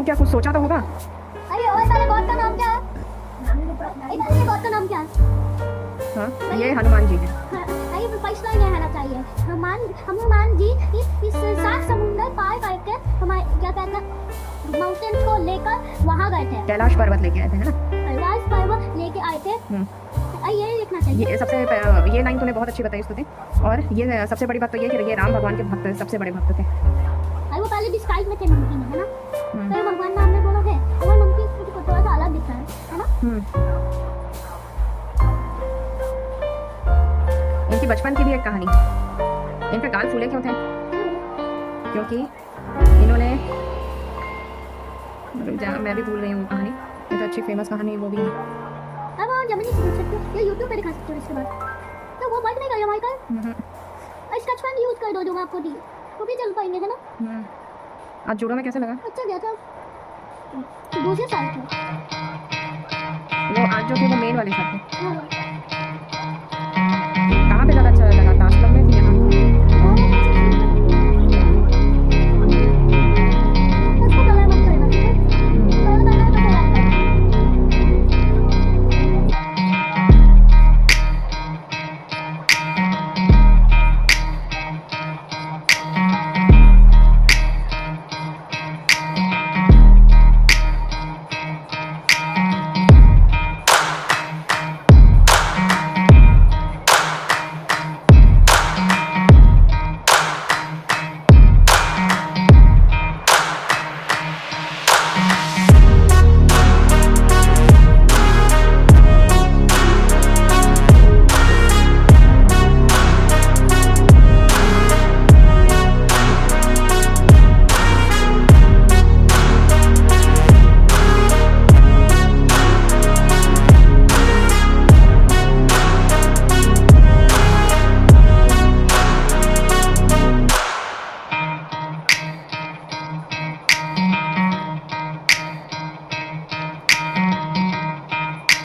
तू क्या कुछ सोचा तो होगा? अरे ओए तेरे गॉड का नाम क्या है? तेरे गॉड का नाम क्या है? हाँ ये हनुमान जी है। अरे फर्स्ट लाइन ये रहना चाहिए, हनुमान जी इस 7 समुंदर पार करके हमारे क्या कहते हैं माउंटेन को लेकर वहाँ गए थे, कैलाश पर्वत लेके आए थे, है ना? कैलाश पर्वत लेके आए थे। ये लिखना चाहिए। ये सबसे ये लाइन तूने बहुत अच्छी बताई स्तुति। और ये सबसे बड़ी बात तो ये कि ये राम भगवान के भक्त सबसे बड़े भक्त थे। अरे वो पहले डिस्गाइज में थे नमकीन है ना, तो भगवान नाम में बोलोगे तो वो नमकीन को थोड़ा सा अलग दिखता है ना। इनकी बचपन की भी एक कहानी। इनके गाल फूले क्यों थे? क्योंकि इन्होंने, मैं भी भूल रही हूँ कहानी, ये तो अच्छी फेमस कहानी वो भी है। अब और जमीन नहीं पूछ सकते, ये यूट्यूब पे दिखा सकते हो इसके बाद। तो वो वर्क नहीं करेगा माइकल, स्केच पेन यूज कर दो जो मैं आपको दी, तो भी चल पाएंगे, है ना। आज जूडो में कैसे लगा? अच्छा गया था, दूसरे साल थे वो आज जो थे वो मेन वाले साथ थे।